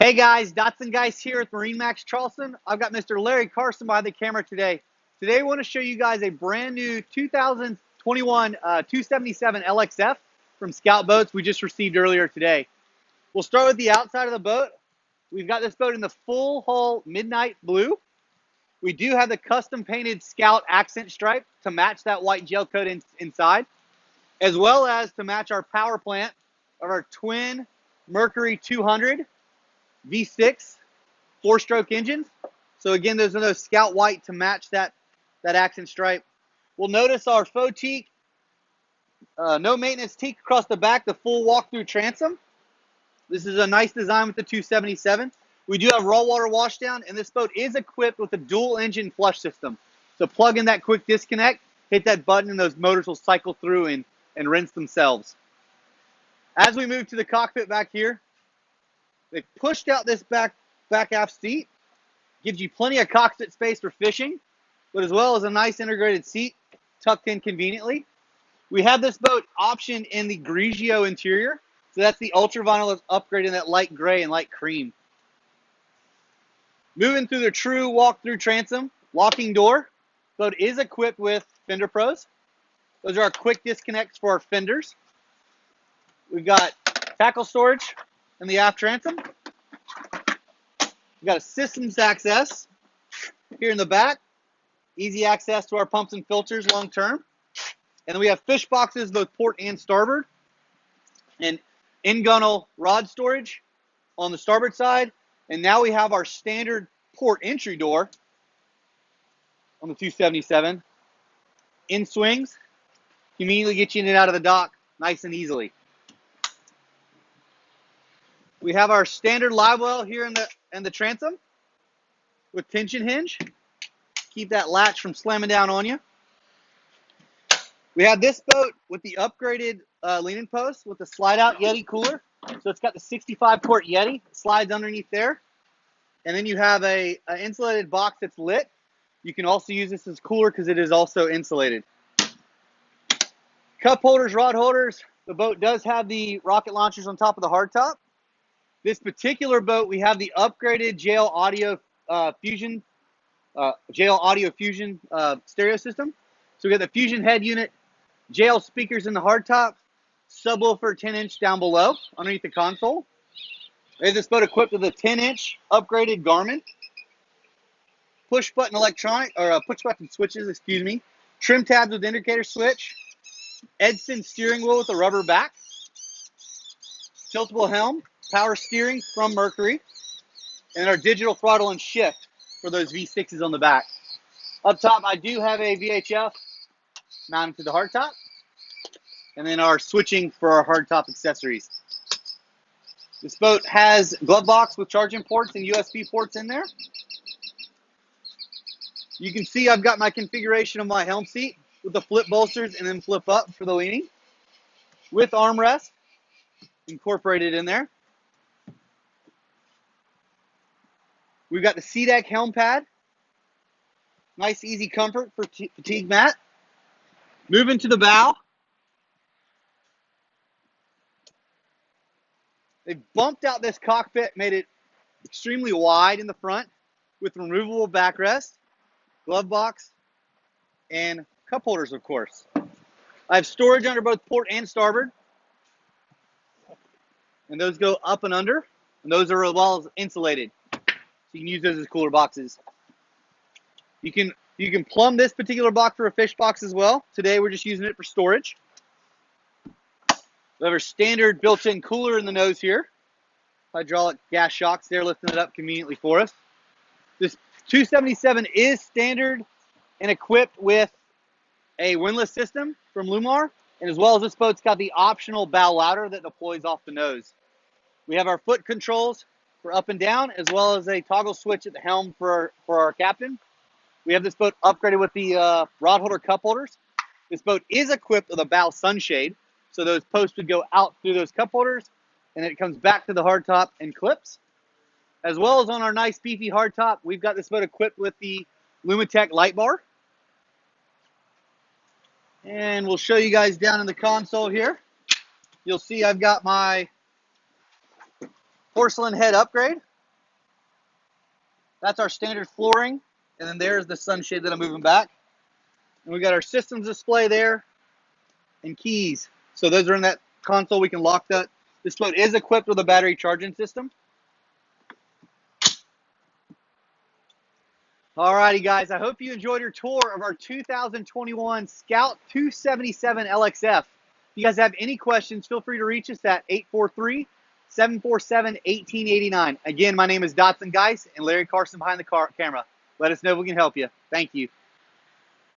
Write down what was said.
Hey guys, Dotson guys here with MarineMax Charleston. I've got Mr. Larry Carson behind the camera today. Today I want to show you guys a brand new 2021 277 LXF from Scout Boats we just received earlier today. We'll start with the outside of the boat. We've got this boat in the full hull midnight blue. We do have the custom painted Scout accent stripe to match that white gel coat inside, as well as to match our power plant of our twin Mercury 200 V6 4-stroke engines. So again, those are those Scout white to match that accent stripe. We'll notice our faux teak, no maintenance teak across the back, the full walk-through transom. This is a nice design with the 277. We do have raw water washdown, and this boat is equipped with a dual engine flush system. So plug in that quick disconnect, hit that button, and those motors will cycle through and rinse themselves. As we move to the cockpit back here, they pushed out this back aft seat. Gives you plenty of cockpit space for fishing, but as well as a nice integrated seat tucked in conveniently. We have this boat optioned in the Grigio Interior. So that's the ultra vinyl upgrade in that light gray and light cream. Moving through the true walk-through transom, locking door. Boat is equipped with fender pros. Those are our quick disconnects for our fenders. We've got tackle storage in the aft transom. We've got a systems access here in the back. Easy access to our pumps and filters long term. And then we have fish boxes, both port and starboard. And in-gunnel rod storage on the starboard side. And now we have our standard port entry door on the 277. In swings, conveniently get you in and out of the dock nice and easily. We have our standard live well here in the transom with tension hinge. Keep that latch from slamming down on you. We have this boat with the upgraded leaning post with the slide out Yeti cooler. So it's got the 65 quart Yeti, slides underneath there. And then you have a insulated box that's lit. You can also use this as cooler because it is also insulated. Cup holders, rod holders. The boat does have the rocket launchers on top of the hardtop. This particular boat, we have the upgraded JL Audio Fusion stereo system. So we got the Fusion head unit, JL speakers in the hardtop, subwoofer 10-inch down below underneath the console. We have this boat equipped with a 10-inch upgraded Garmin, push button switches, trim tabs with indicator switch, Edson steering wheel with a rubber back, tiltable helm, power steering from Mercury, and our digital throttle and shift for those V6s on the back. Up top, I do have a VHF mounted to the hardtop, and then our switching for our hardtop accessories. This boat has glove box with charging ports and USB ports in there. You can see I've got my configuration of my Helm Seat with the flip bolsters and then flip up for the leaning with armrest incorporated in there. We've got the SeaDeck helm pad. Nice, easy comfort for fatigue mat. Moving to the bow. They bumped out this cockpit, made it extremely wide in the front with removable backrest, glove box, and cup holders, of course. I have storage under both port and starboard. And those go up and under. And those are as well as insulated. So you can use those as cooler boxes. You can plumb this particular box for a fish box as well. Today we're just using it for storage. We have our standard built-in cooler in the nose here. Hydraulic gas shocks there lifting it up conveniently for us. This 277 is standard and equipped with a windlass system from Lumar. And as well as this boat's got the optional bow ladder that deploys off the nose. We have our foot controls for up and down, as well as a toggle switch at the helm for our captain. We have this boat upgraded with the rod holder cup holders. This boat is equipped with a bow sunshade, so those posts would go out through those cup holders, and it comes back to the hardtop and clips. As well as on our nice beefy hardtop, we've got this boat equipped with the Lumatech Light Bar. And we'll show you guys down in the console here. You'll see I've got my porcelain head upgrade That's our standard flooring. And then there's the sunshade that I'm moving back. And we got our systems display there and keys. So those are in that console. We can lock that. This boat is equipped with a battery charging system. Alrighty, guys. I hope you enjoyed your tour of our 2021 Scout 277 LXF. If you guys have any questions, feel free to reach us at 843-747-1889. Again, my name is Dotson Geis and Larry Carson behind the camera. Let us know if we can help you. Thank you.